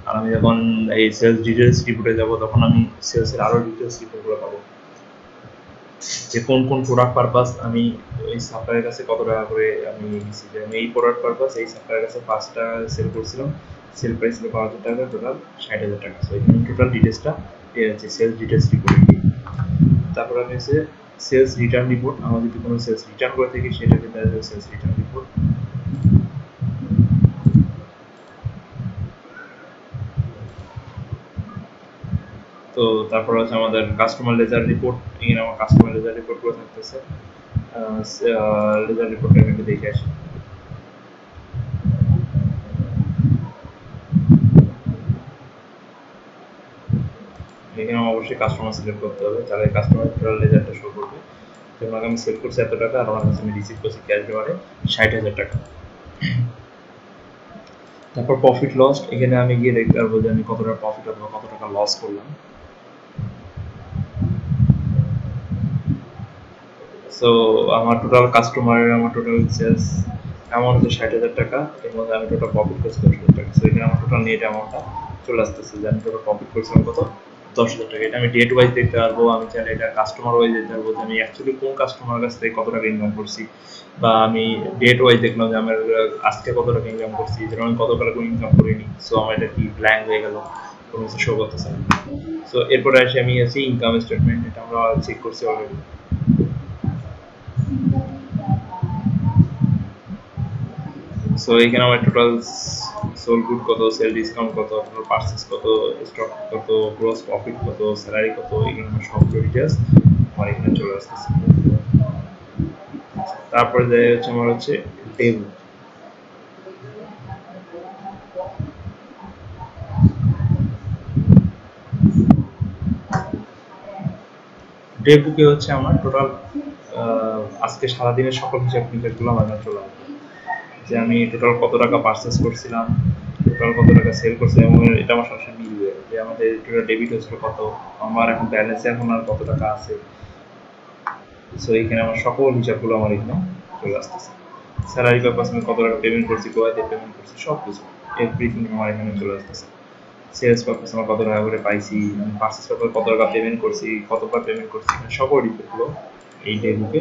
আর আমি যখন এই সেলস ডিটেলস রিপোর্টে যাব তখন আমি সেলসের আরও ডিটেলস রিপোর্টগুলো পাবো, যে কোন কোন প্রোডাক্ট পারপাস আমি ওই সাপ্লায়ারের কাছে কত টাকা করে আমি নিয়েছি। যে আমি এই প্রোডাক্ট পারপাস এই সাপ্লায়ারের কাছে 5টা সেল করছিলাম, সেল প্রাইস ছিল 5,000 টাকা, টোটাল 60,000 টাকা। সো এখানে টোটাল ডিটেলসটা পেয়ে যাচ্ছে সেলস ডিটেলস রিপোর্টে গিয়ে। তারপর আমি হচ্ছে সেলস রিটার্ন রিপোর্ট, আমরা যদি কোনো সেলস রিটার্ন করে থাকি সেটাকে দেওয়া যাবে সেলস রিটার্ন রিপোর্ট। তো তারপর হচ্ছে আমাদের কাস্টমার লেজার রিপোর্ট, এখানে আমার কাস্টমার লেজার রিপোর্টগুলো থাকতেছে। লেজার রিপোর্টটা একটু দেখে আসি। এখানে অবশ্যই কাস্টমার সিলেক্ট করতে হবে, তাহলে কাস্টমার টোটাল লেজারটা শো করবে। যেমন আমি সেল করছি এত টাকা, আর আমার কাছে আমি রিসিভ করছি ক্যাশ ড্রয়ারে 60,000 টাকা। তারপর প্রফিট লস, এখানে আমি গিয়ে দেখতে পারবো যে আমি কত টাকা প্রফিট অথবা কত টাকা লস করলাম। সো আমার টোটাল কাস্টমারের আমার টোটাল সেলস অ্যামাউন্ট হচ্ছে 60,000 টাকা, এর মধ্যে আমি টোটাল প্রফিট করছি 10,000 টাকা। সো এখানে আমার টোটাল নেট অ্যামাউন্টটা চলে আসতেছে যে আমি টোটাল প্রফিট করছিলাম কত, 10,000 টাকা। এটা আমি ডেট ওয়াইজ দেখতে পারবো, আমি চাইলে এটা কাস্টমার ওয়াইজ দেখতে পারবো যে আমি অ্যাকচুয়ালি কোন কাস্টমার কাছ থেকে কত টাকা ইনকাম করছি, বা আমি ডেট ওয়াইজ দেখলাম যে আমার আজকে কত টাকা ইনকাম করছি, যেটা আমি কত টাকা করে ইনকাম করিনি। সো আমার এটা কি ব্ল্যাঙ্ক হয়ে গেল, কোনো কিছু শো করতেছে না। সো এরপরে আসি আমি আছি ইনকাম স্টেটমেন্ট, এটা আমরা চেক করছি অলরেডি। সো এখানে আমার টোটাল সোল গুড কত, সেল ডিসকাউন্ট কত, আপনার পারচেস কত, স্টক কত, গ্রোস প্রফিট কত, স্যালারি কত, এখানে আমার সবগুলো ডিটেলস আমার এখানে চলে আসতেছে। তারপরে দেখা যাচ্ছে আমার হচ্ছে ডেবিট। ডে বুকে হচ্ছে আমার টোটাল আজকে সারাদিনের সকল হিসাব নিকাশগুলো আমার কাছে চলে আসবে, যে আমি টোটাল কত টাকা পারচেস করছিলাম, টোটাল কত টাকা সেল করছিলাম, এবং এটা আমার সবসময় মিলবে যে আমাদের টোটাল ডেবিট হচ্ছিল কত, আমার এখন ব্যালেন্সে এখন আর কত টাকা আছে। সো এখানে আমার সকল হিসাবগুলো আমার এখানে চলে আসতেছে। স্যালারি পারপাস আমি কত টাকা পেমেন্ট করছি, কোয়াতে পেমেন্ট করছি, সব কিছু এভরিথিং আমার এখানে চলে আসতেছে। সেলস পারপাস আমার কত টাকা করে পাইছি, আমি পারচেস পারপাস কত টাকা পেমেন্ট করছি, কতবার পেমেন্ট করছি, সকল রিপোর্টগুলো এই ডে বুকে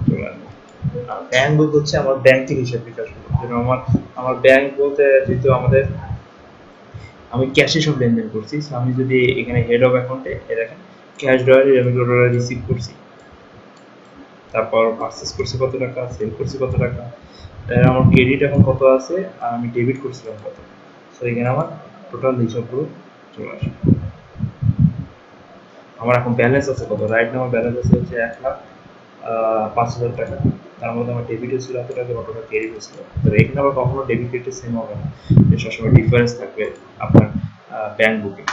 চলে আসবে। আর ব্যাংক বুক হচ্ছে আমার ব্যাংক থেকে হিসাব নিকাশগুলো, যেন আমার আমার ব্যাংক বলতে যেহেতু আমাদের আমি ক্যাশে সব লেনদেন করছি, সো আমি যদি এখানে হেড অফ অ্যাকাউন্টে দেখেন ক্যাশ ড্রয়ারে আমি টোটাল রিসিভ করছি, তারপর পারচেস করছি কত টাকা, সেল করছি কত টাকা, আমার ক্রেডিট এখন কত আছে, আর আমি ডেবিট করছিলাম কত। সো এখানে আমার টোটাল হিসাবগুলো চলে আসে। আমার এখন ব্যালেন্স আছে কত, রাইট নাও আমার ব্যালেন্স আছে হচ্ছে 1,05,000 টাকা। তার মধ্যে আমার ডেবিট হচ্ছিল এত টাকা, কত টাকা ক্রেডিট হচ্ছিল। তো এখানে আবার কখনো ডেবিট ক্রেডিট সেম হবে না, সবসময় ডিফারেন্স থাকবে আপনার ব্যাংক বুকে।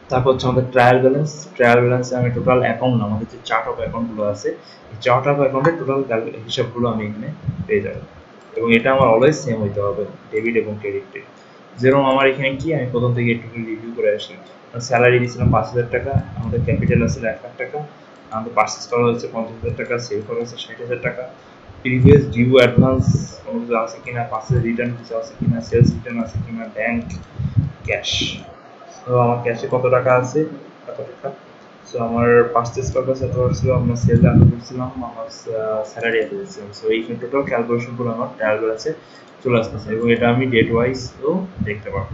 তারপর হচ্ছে আমাদের ট্রায়াল ব্যালেন্স। ট্রায়াল ব্যালেন্সে আমি টোটাল অ্যাকাউন্ট, আমাদের যে চার্ট অফ অ্যাকাউন্টগুলো আছে, এই চার্ট অফ অ্যাকাউন্টের টোটাল হিসাবগুলো আমি এখানে পেয়ে যাবো, এবং এটা আমার অলওয়েজ সেম হইতে হবে ডেবিট এবং ক্রেডিটে। যেরকম আমার এখানে কি আমি প্রথম থেকে একটু রিভিউ করে আসি। স্যালারি দিয়েছিলাম 5,000 টাকা, আমাদের ক্যাপিটাল আছে 1,00,000 টাকা, আমাদের পার্চেস করা হচ্ছে 50,000 টাকা, সেল করা হচ্ছে 60,000 টাকা, প্রিভিয়াস ডিউ অ্যাডভান্স কোনো কিছু আছে কিনা, পার্সেল রিটার্ন কিছু আছে কিনা, সেলস রিটার্ন আছে কিনা, ব্যাংক ক্যাশ। তো আমার ক্যাশে কত টাকা আছে, কত টাকা, সো আমার পার্চেস পারপাস এত ছিল, আমরা সেল এত করছিলাম, আমার স্যালারি এত দিচ্ছিলাম। সো এই টোটাল ক্যালকুলেশনগুলো আমার ট্রায়াল ব্যালেন্সে চলে আসতেছে, এবং এটা আমি ডেট ওয়াইজ তো দেখতে পারবো।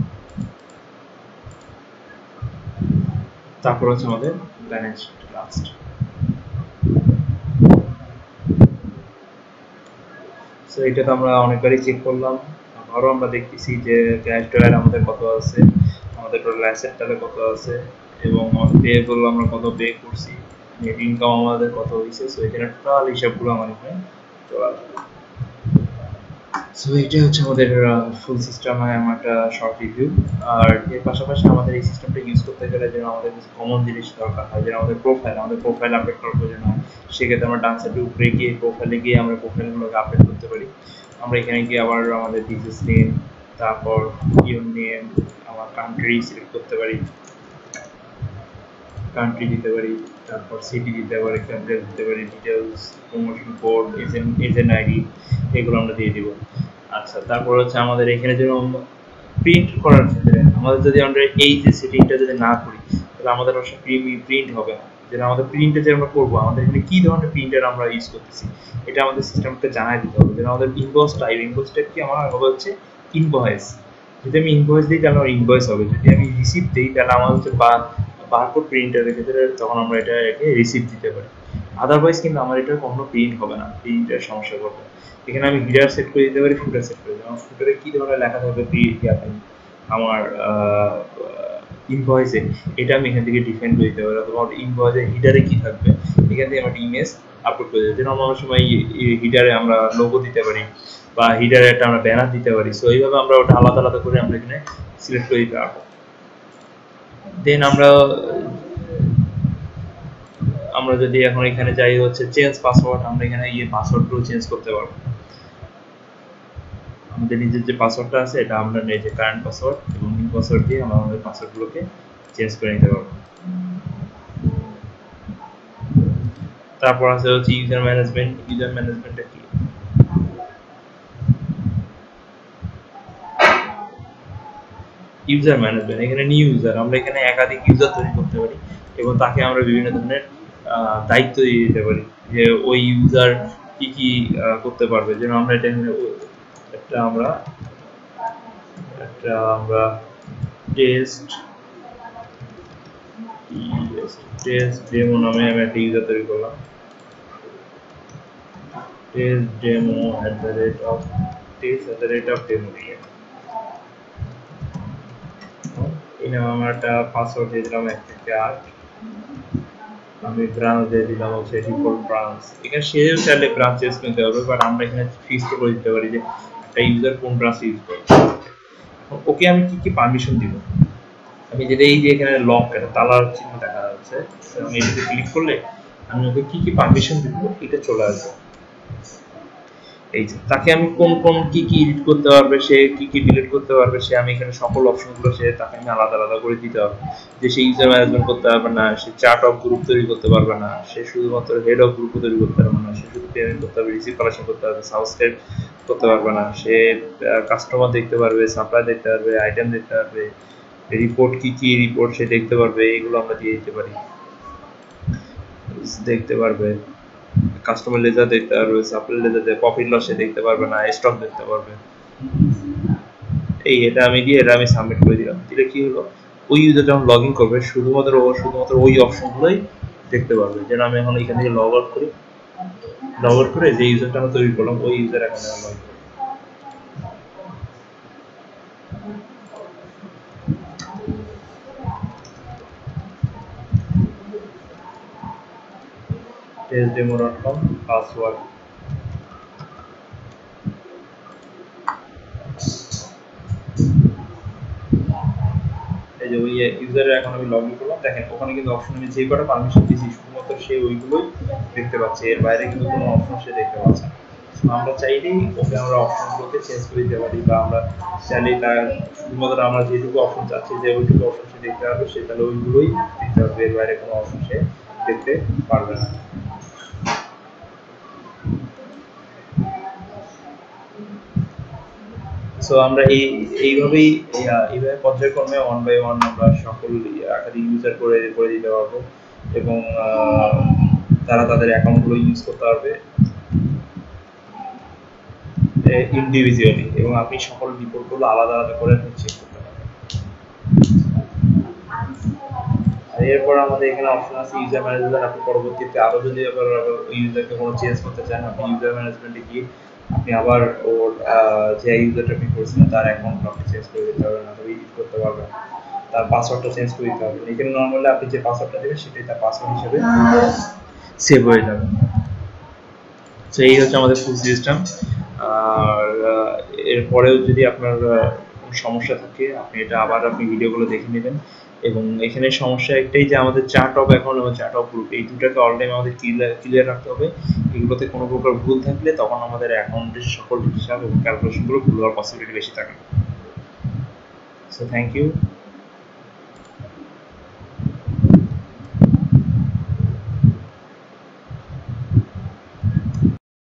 তারপর হচ্ছে আমাদের ব্যালেন্স শিট লাস্ট। সো এটা তো আমরা অনেকবারই চেক করলাম, আবারও আমরা দেখতেছি যে ক্যাশ ড্রয়ার আমাদের কত আছে, আমাদের টোটাল অ্যাসেট তাহলে কত আছে, এবং আমাদের পে করলো আমরা কত পে করছি, নেট ইনকাম আমাদের কত হয়েছে। সো এখানে টোটাল হিসাবগুলো আমার এখানে চলে আসবে। সো এটা হচ্ছে আমাদের ফুল সিস্টেম, আমার একটা শর্ট রিভিউ। আর এর পাশাপাশি আমাদের এই সিস্টেমটা ইউজ করতে গেলে যেন আমাদের কিছু কমন জিনিস দরকার হয়, যেন আমাদের প্রোফাইল আপডেট করার প্রয়োজন হয়। সেক্ষেত্রে আমরা ডান সাইডে উপরে গিয়ে প্রোফাইলে গিয়ে আমরা প্রোফাইলগুলোকে আপডেট করতে পারি। আমরা এখানে গিয়ে আবার আমাদের বিজনেস নেম, তারপর ইউর নেম, আমার কান্ট্রি সিলেক্ট করতে পারি, কান্ট্রি দিতে পারি, তারপর সিটি দিতে পারি, অ্যাড্রেস দিতে পারি, details, promotion code, agent ID, এগুলো আমরা দিয়ে দিব। আচ্ছা, তারপর হচ্ছে আমাদের এখানে যেরকম প্রিন্ট করার ক্ষেত্রে আমাদের যদি আমরা এই যে সেটিংটা যদি না করি, তাহলে আমাদের অবশ্যই প্রিন্ট হবে না। যেটা আমাদের প্রিন্টে যে আমরা করবো, আমাদের এখানে কি ধরনের প্রিন্টার আমরা ইউজ করতেছি, এটা আমাদের সিস্টেমকে জানাই দিতে হবে। যেন আমাদের ইনভয়েস টাইপ কি আমার হবে হচ্ছে ইনভয়েস। যদি আমি ইনভয়েস দিই তাহলে আমার ইনভয়েস হবে, যদি আমি রিসিপ্ট দিই তাহলে আমার হচ্ছে বারকোড প্রিন্টারের ক্ষেত্রে তখন আমরা এটাকে রিসিপ্ট দিতে পারি। আদারওয়াইজ কিন্তু আমার এটা কখনো প্রিন্ট হবে না, প্রিন্টের সমস্যা করবে। এখানে আমি হিডার সেট করে দিতে পারি, ফুটার সেট করে দিতে পারি। ফুটারে কি ধরনের লেখা থাকবে আমার ইনভয়েসে, এটা আমি এখান থেকে ডিফাইন করে দিতে পারি। অথবা ইনভয়েসে হিডারে কি থাকবে, এখান থেকে আমার ইমেজ আপলোড করে দিতে, যেন অন্য সময় হিডারে আমরা লোগো দিতে পারি, বা হিডারে একটা আমরা ব্যানার দিতে পারি। সো এইভাবে আমরা ওটা আলাদা আলাদা করে আমরা এখানে সিলেক্ট করে দিতে পারবো। দেন আমরা যদি এখন এখানে যাই হচ্ছে চেঞ্জ পাসওয়ার্ড, আমরা এখানে পাসওয়ার্ডগুলো চেঞ্জ করতে পারবো। আমাদের নিজের যে পাসওয়ার্ডটা আছে এটা আমরা যে কারেন্ট পাসওয়ার্ড এবং নিউ পাসওয়ার্ড দিয়ে আমরা আমাদের পাসওয়ার্ডগুলোকে চেঞ্জ করে নিতে পারবো। তারপর আছে হচ্ছে ইউজার ম্যানেজমেন্ট। ইউজার ম্যানেজমেন্টটা কি? ইউজার ম্যানেজমেন্ট, এখানে নিউ ইউজার, আমরা এখানে একাধিক ইউজার তৈরি করতে পারি এবং তাকে আমরা বিভিন্ন ধরনের দায়িত্ব দিয়ে দিতে পারি, যে ওই ইউজার কি কি করতে পারবে। যেন আমরা এটা একটা আমরা টেস্ট ডেমো নামে আমি একটা ইউজার তৈরি করলাম, টেস্ট ডেমো @demo দিয়ে এই নামে আমরা একটা পাসওয়ার্ড দিয়ে দিলাম 1 থেকে 8। আমি ব্রাঞ্চ দিয়ে দিলাম হচ্ছে ডিফল্ট ব্রাঞ্চ। এখানে সেও চাইলে ব্রাঞ্চ চেঞ্জ করতে পারবে, বাট আমরা এখানে ফিক্স করে দিতে পারি যে একটা ইউজার কোন ব্রাঞ্চ ইউজ করবে। ওকে আমি কি কি পারমিশন দিব, আমি যেটা এই যে এখানে লক একটা তালার চিহ্ন দেখা যাচ্ছে, আমি এটাতে ক্লিক করলে আমি ওকে কি কি পারমিশন দিব এটা চলে আসবে। এই যে তাকে আমি কোন কোন কি কি এডিট করতে পারবে, সে কি কি ডিলিট করতে পারবে, সে আমি এখানে সকল অপশনগুলো সে তাকে আমি আলাদা আলাদা করে দিতে হবে। যে সে ইউজার ম্যানেজমেন্ট করতে পারবে না, সে চার্ট অফ গ্রুপ তৈরি করতে পারবে না, সে শুধুমাত্র হেড অফ গ্রুপ তৈরি করতে পারবে না, সে শুধু পেমেন্ট করতে পারবে, রিসিভ কালেকশন করতে পারবে, সাবস্ক্রাইব করতে পারবে না, সে কাস্টমার দেখতে পারবে, সাপ্লাই দেখতে পারবে, আইটেম দেখতে পারবে, রিপোর্ট কি কি রিপোর্ট সে দেখতে পারবে, এগুলো আমরা দিয়ে দিতে পারি। দেখতে পারবে, কাস্টমার লেজার দেখতে পারবে, সাপ্লাই লেজার দেখতে, প্রফিট লস সে দেখতে পারবে না, স্টক দেখতে পারবে। এই এটা আমি দিয়ে এটা আমি সাবমিট করে দিলাম। দিলে কি হলো, ওই ইউজার যখন লগ ইন করবে শুধুমাত্র ওই অপশনগুলোই দেখতে পারবে। যেন আমি এখন এখান থেকে লগ আউট করি, লগ আউট করে যে ইউজারটা আমরা তৈরি করলাম ওই ইউজার এখন লগ ইন করি। testdemo.com পাসওয়ার্ড, এই যে ওই ইউজারের এখন আমি লগ ইন করলাম, দেখেন ওখানে কিন্তু অপশন আমি যে কটা পারমিশন দিয়েছি শুধুমাত্র সে ওইগুলোই দেখতে পাচ্ছে, এর বাইরে কিন্তু কোনো অপশন সে দেখতে পাচ্ছে না। আমরা চাইলেই ওকে আমরা অপশনগুলোকে চেঞ্জ করে দিতে পারি, বা আমরা চাইলেই তার শুধুমাত্র আমরা যেটুকু অপশন চাচ্ছি যে ওইটুকু অপশন সে দেখতে পারবে, সে তাহলে ওইগুলোই দেখতে পারবে, এর বাইরে কোনো অপশন সে দেখতে পারবে না। সো আমরা এইভাবেই এইভাবে পর্যায়ক্রমে ওয়ান বাই ওয়ান আমরা সকল একাধিক ইউজার করে করে দিতে পারবো, এবং তারা তাদের অ্যাকাউন্টগুলো ইউজ করতে পারবে ইন্ডিভিজুয়ালি, এবং আপনি সকল রিপোর্টগুলো আলাদা আলাদা করে চেক করতে পারবেন। আর এরপর আমাদের এখানে অপশন আছে ইউজার ম্যানেজমেন্ট। আপনি পরবর্তীতে আরো যদি আবার ওই ইউজারকে কোনো চেঞ্জ করতে চান, আপনি ইউজার ম্যানেজমেন্টে গিয়ে আপনি আবার ওর যে ইউজারটা আপনি করেছিলেন তার অ্যাকাউন্ট আপনি চেঞ্জ করে দিতে পারবেন, অথবা এডিট করতে পারবেন, তার পাসওয়ার্ডটা চেঞ্জ করে দিতে পারবেন। এখানে নর্মালি আপনি যে পাসওয়ার্ডটা দেবেন সেটাই তার পাসওয়ার্ড হিসেবে সেভ হয়ে যাবে। তো এই হচ্ছে আমাদের ফুল সিস্টেম। আর এরপরেও যদি আপনার কোনো সমস্যা থাকে আপনি এটা আবার আপনি ভিডিওগুলো দেখে নেবেন। এবং এখানে সমস্যা একটাই যে আমাদের চার্ট অফ অ্যাকাউন্ট এবং চার্ট অফ গ্রুপ এই দুটাকে অল টাইম আমাদের ক্লিয়ার রাখতে হবে। এগুলোতে কোনো প্রকার ভুল থাকলে তখন আমাদের অ্যাকাউন্টের সকল হিসাব এবং ক্যালকুলেশনগুলো ভুল হওয়ার পসিবিলিটি বেশি থাকে। So thank you.